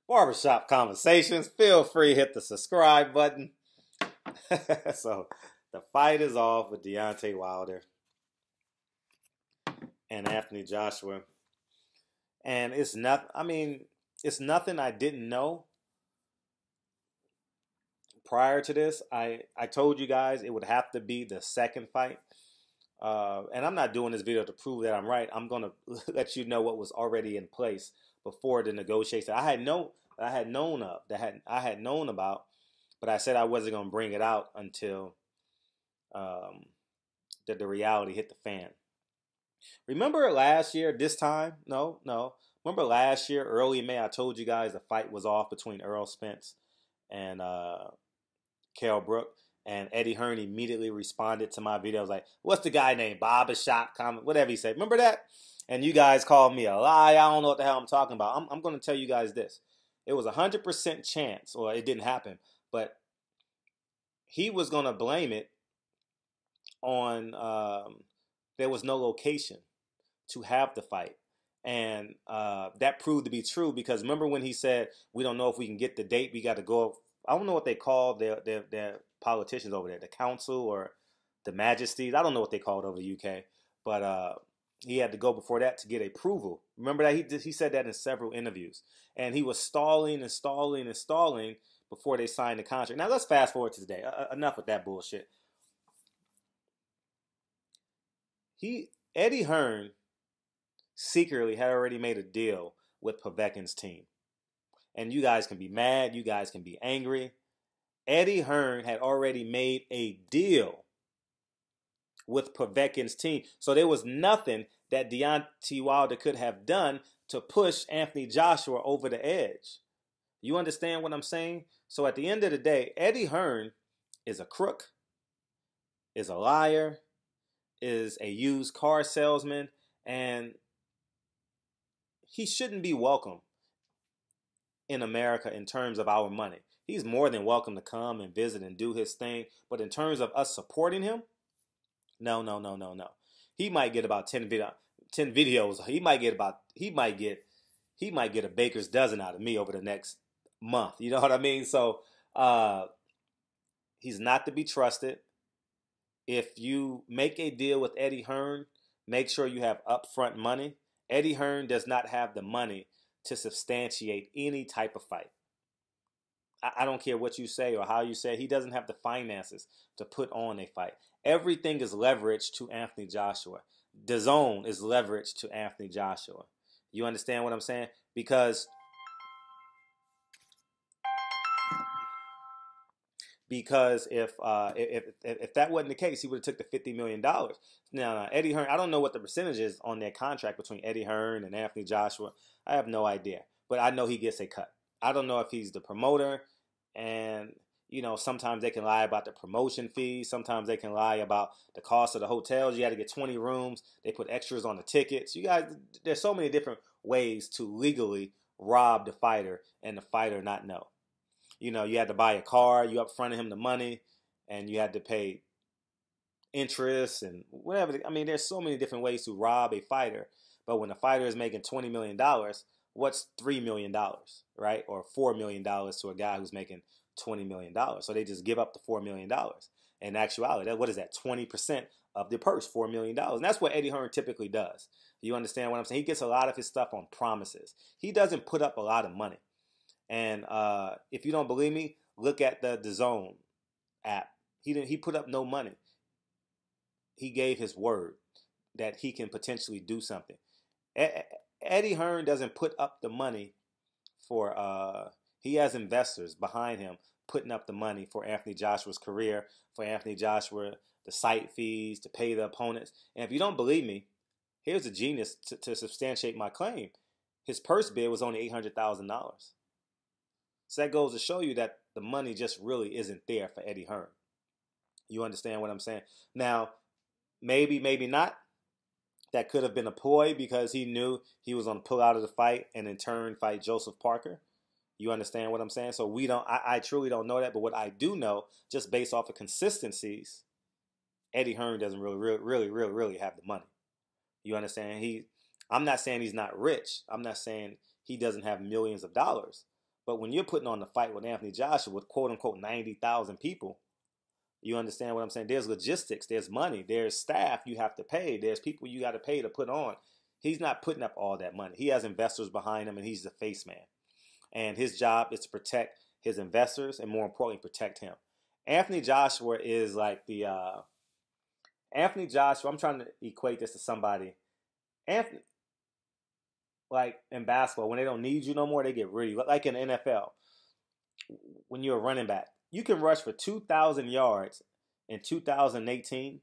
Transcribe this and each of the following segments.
Barbershop Conversations. Feel free to hit the subscribe button. So the fight is off with Deontay Wilder and Anthony Joshua. And it's not, I mean, it's nothing I didn't know prior to this. I told you guys it would have to be the second fight. And I'm not doing this video to prove that I'm right. I'm going to let you know what was already in place before the negotiation. I had known about, but I said I wasn't going to bring it out until the reality hit the fan. Remember last year, this time? No. Remember last year, early May, I told you guys the fight was off between Errol Spence and Kell Brook. And Eddie Hearn immediately responded to my video. I was like, what's the guy named? Barbershop comment, whatever he said. Remember that? And you guys called me a lie. I don't know what the hell I'm talking about. I'm going to tell you guys this. It was 100% chance, or it didn't happen, but he was going to blame it on there was no location to have the fight. And that proved to be true because remember when he said, we don't know if we can get the date, we got to go. I don't know what they call their politicians over there, the council or the majesties. I don't know what they call it over the UK, but he had to go before that to get approval. Remember that he said that in several interviews, and he was stalling before they signed the contract. Now let's fast forward to today. Enough with that bullshit. Eddie Hearn secretly had already made a deal with Povetkin's team. And you guys can be mad, you guys can be angry. Eddie Hearn had already made a deal with Povetkin's team. So there was nothing that Deontay Wilder could have done to push Anthony Joshua over the edge. You understand what I'm saying? So at the end of the day, Eddie Hearn is a crook, is a liar, is a used car salesman, and he shouldn't be welcome in America in terms of our money. He's more than welcome to come and visit and do his thing, but in terms of us supporting him, no. He might get about 10 videos. He might get a baker's dozen out of me over the next month. You know what I mean? So he's not to be trusted. If you make a deal with Eddie Hearn, make sure you have upfront money. Eddie Hearn does not have the money to substantiate any type of fight. I don't care what you say or how you say it. He doesn't have the finances to put on a fight. Everything is leveraged to Anthony Joshua. DAZN is leveraged to Anthony Joshua. You understand what I'm saying? Because if that wasn't the case, he would have took the $50 million. Now, Eddie Hearn, I don't know what the percentage is on their contract between Eddie Hearn and Anthony Joshua. I have no idea. But I know he gets a cut. I don't know if he's the promoter. And, you know, sometimes they can lie about the promotion fees. Sometimes they can lie about the cost of the hotels. You got to get 20 rooms. They put extras on the tickets. You guys, there's so many different ways to legally rob the fighter and the fighter not know. You know, you had to buy a car, you upfronted him the money, and you had to pay interest and whatever. I mean, there's so many different ways to rob a fighter. But when a fighter is making $20 million, what's $3 million, right? Or $4 million to a guy who's making $20 million. So they just give up the $4 million. In actuality, what is that? 20% of the purse, $4 million. And that's what Eddie Hearn typically does. You understand what I'm saying? He gets a lot of his stuff on promises. He doesn't put up a lot of money. And if you don't believe me, look at the DAZN app. He put up no money. He gave his word that he can potentially do something. Eddie Hearn doesn't put up the money for. He has investors behind him putting up the money for Anthony Joshua's career, for Anthony Joshua, the site fees, to pay the opponents. And if you don't believe me, here's a genius to substantiate my claim. His purse bid was only $800,000. So that goes to show you that the money just really isn't there for Eddie Hearn. You understand what I'm saying? Now, maybe not. That could have been a ploy because he knew he was going to pull out of the fight and in turn fight Joseph Parker. You understand what I'm saying? So I truly don't know that. But what I do know, just based off of consistencies, Eddie Hearn doesn't really have the money. You understand? I'm not saying he's not rich. I'm not saying he doesn't have millions of dollars. But when you're putting on the fight with Anthony Joshua with quote unquote 90,000 people, you understand what I'm saying? There's logistics, there's money, there's staff you have to pay, there's people you got to pay to put on. He's not putting up all that money. He has investors behind him, and he's the face man. And his job is to protect his investors and, more importantly, protect him. Anthony Joshua is like the Anthony Joshua. I'm trying to equate this to somebody. Anthony, like in basketball, when they don't need you no more, they get rid of you. Like in the NFL, when you're a running back, you can rush for 2,000 yards in 2018.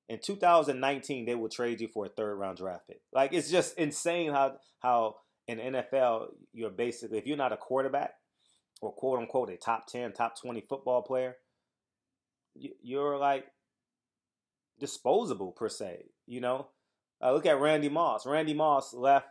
In 2019, they will trade you for a third-round draft pick. Like, it's just insane how in the NFL, you're basically, if you're not a quarterback or quote-unquote a top 10, top 20 football player, you're like disposable per se, you know? Look at Randy Moss. Randy Moss left,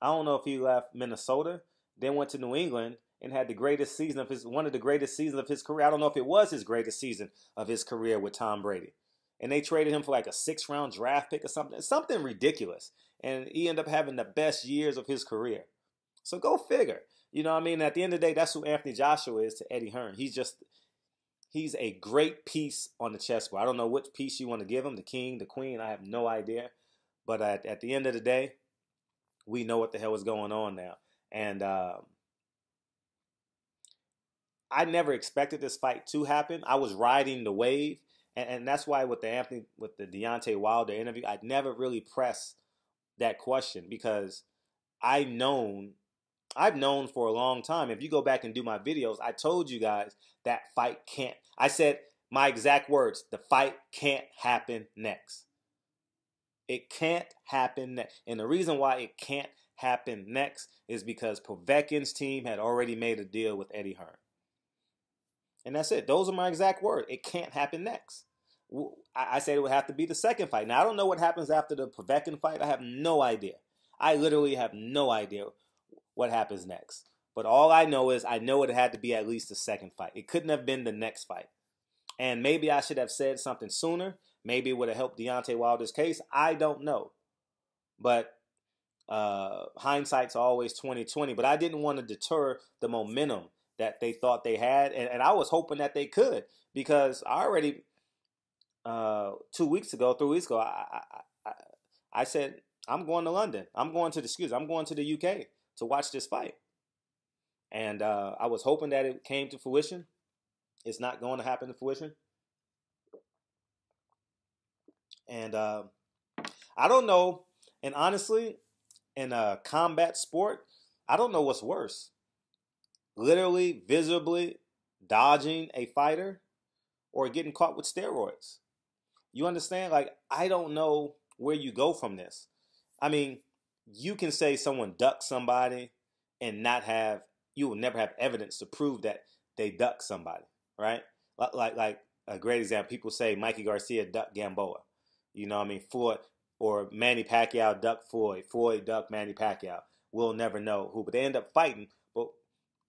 I don't know if he left Minnesota, then went to New England and had the greatest season of one of the greatest seasons of his career. I don't know if it was his greatest season of his career with Tom Brady. And they traded him for like a 6th-round draft pick or something ridiculous. And he ended up having the best years of his career. So go figure. You know what I mean? At the end of the day, that's who Anthony Joshua is to Eddie Hearn. He's a great piece on the chessboard. I don't know which piece you want to give him, the king, the queen. I have no idea. But at the end of the day, we know what the hell is going on now. And I never expected this fight to happen. I was riding the wave. And that's why with the Deontay Wilder interview, I'd never really pressed that question because I've known for a long time. If you go back and do my videos, I told you guys that fight can't. I said my exact words, the fight can't happen next. It can't happen next. And the reason why it can't happen next is because Povetkin's team had already made a deal with Eddie Hearn. And that's it. Those are my exact words. It can't happen next. I said it would have to be the second fight. Now, I don't know what happens after the Povetkin fight. I have no idea. I literally have no idea what happens next. But all I know is I know it had to be at least the second fight. It couldn't have been the next fight. And maybe I should have said something sooner. Maybe it would have helped Deontay Wilder's case. I don't know. But hindsight's always 20/20. But I didn't want to deter the momentum that they thought they had. And I was hoping that they could. Because I already, 3 weeks ago, I said, I'm going to London. I'm going to the UK to watch this fight. And I was hoping that it came to fruition. It's not going to happen to fruition. And I don't know. And honestly, in a combat sport, I don't know what's worse. Literally, visibly dodging a fighter or getting caught with steroids. You understand? Like, I don't know where you go from this. I mean, you can say someone ducked somebody and you will never have evidence to prove that they ducked somebody, right? Like a great example, people say Mikey Garcia ducked Gamboa. You know what I mean? Floyd, or Manny Pacquiao ducked Floyd. Floyd ducked Manny Pacquiao. We'll never know who, but they end up fighting. But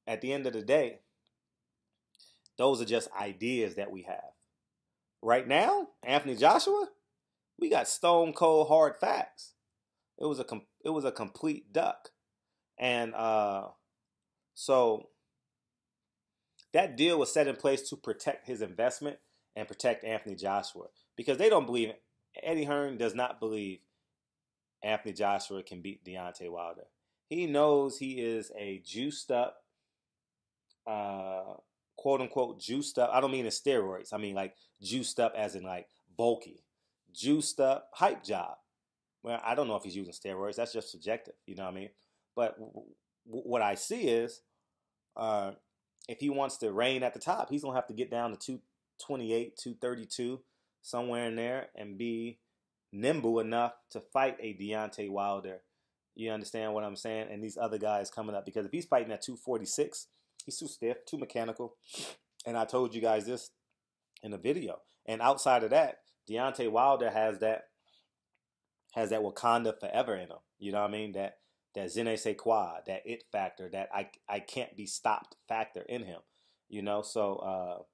at the end of the day, those are just ideas that we have. Right now, Anthony Joshua, we got stone cold hard facts. It was a complete duck. And so that deal was set in place to protect his investment and protect Anthony Joshua. Because they don't believe it. Eddie Hearn does not believe Anthony Joshua can beat Deontay Wilder. He knows he is a juiced up, quote unquote juiced up. I don't mean in steroids. I mean like juiced up as in like bulky. Juiced up hype job. Well, I don't know if he's using steroids. That's just subjective. You know what I mean? But what I see is if he wants to reign at the top, he's going to have to get down to 228, 232, somewhere in there, and be nimble enough to fight a Deontay Wilder. You understand what I'm saying? And these other guys coming up. Because if he's fighting at 246, he's too stiff, too mechanical. And I told you guys this in the video. And outside of that, Deontay Wilder has that Wakanda forever in him. You know what I mean? That je ne sais quoi, that it factor, that I can't be stopped factor in him. You know, so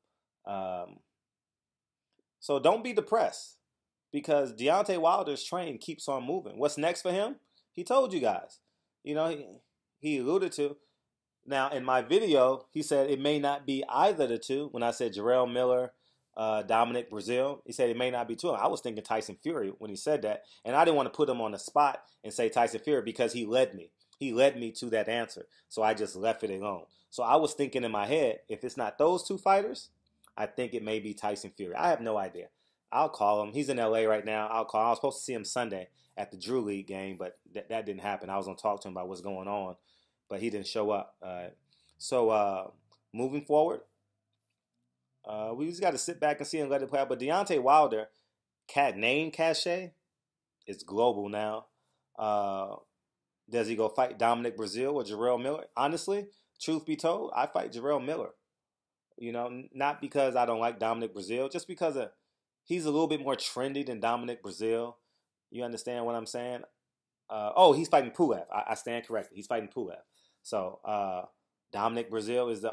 don't be depressed because Deontay Wilder's train keeps on moving. What's next for him? He told you guys. You know, he alluded to Now, in my video, he said it may not be either of the two. When I said Jarrell Miller, Dominic Brazil, he said it may not be two. I was thinking Tyson Fury when he said that. And I didn't want to put him on the spot and say Tyson Fury because he led me. He led me to that answer. So I just left it alone. So I was thinking in my head, if it's not those two fighters, I think it may be Tyson Fury. I have no idea. I'll call him. He's in LA right now. I'll call him. I was supposed to see him Sunday at the Drew League game, but that didn't happen. I was going to talk to him about what's going on, but he didn't show up. So moving forward, we just got to sit back and see and let it play out. But Deontay Wilder, name cachet, it's global now. Does he go fight Dominic Brazil or Jarrell Miller? Honestly, truth be told, I fight Jarrell Miller. You know, not because I don't like Dominic Brazil, just because he's a little bit more trendy than Dominic Brazil. You understand what I'm saying? He's fighting Pulev. I stand corrected. He's fighting Pulev. So Dominic Brazil is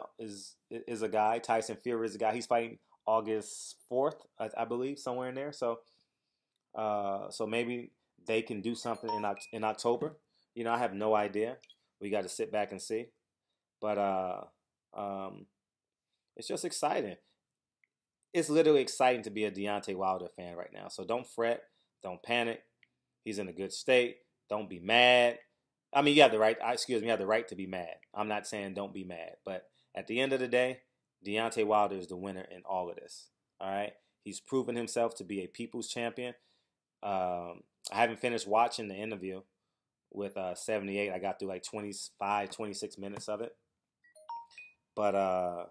a guy. Tyson Fury is a guy. He's fighting August 4th, I believe, somewhere in there. So maybe they can do something in October. You know, I have no idea. We got to sit back and see. But it's just exciting. It's literally exciting to be a Deontay Wilder fan right now. So don't fret. Don't panic. He's in a good state. Don't be mad. I mean, you have the right. You have the right to be mad. I'm not saying don't be mad, but at the end of the day, Deontay Wilder is the winner in all of this. All right, he's proven himself to be a people's champion. I haven't finished watching the interview with 78. I got through like 25, 26 minutes of it, but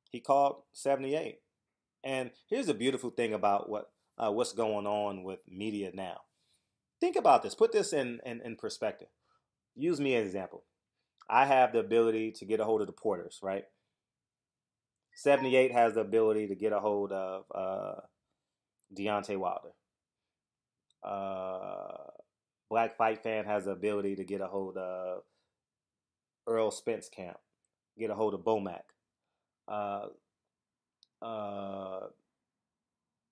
he called 78. And here's the beautiful thing about what's going on with media now. Think about this. Put this in perspective. Use me as an example. I have the ability to get a hold of the Porters, right? 78 has the ability to get a hold of Deontay Wilder. Black Fight Fan has the ability to get a hold of Earl Spence Camp, get a hold of Bomac.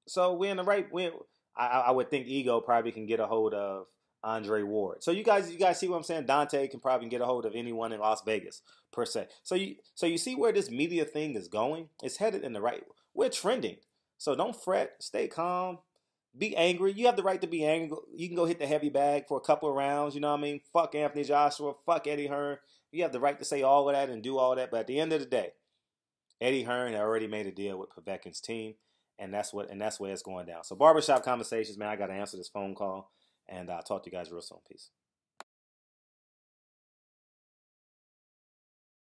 So we're in the right. I would think Ego probably can get a hold of Andre Ward. So you guys see what I'm saying? Dante can probably get a hold of anyone in Las Vegas per se. So you see where this media thing is going? It's headed in the right. We're trending. So don't fret. Stay calm. Be angry. You have the right to be angry. You can go hit the heavy bag for a couple of rounds. You know what I mean? Fuck Anthony Joshua. Fuck Eddie Hearn. You have the right to say all of that and do all that. But at the end of the day, Eddie Hearn had already made a deal with Povetkin's team. And that's where it's going down. So barbershop conversations, man. I got to answer this phone call, and I'll talk to you guys real soon. Peace.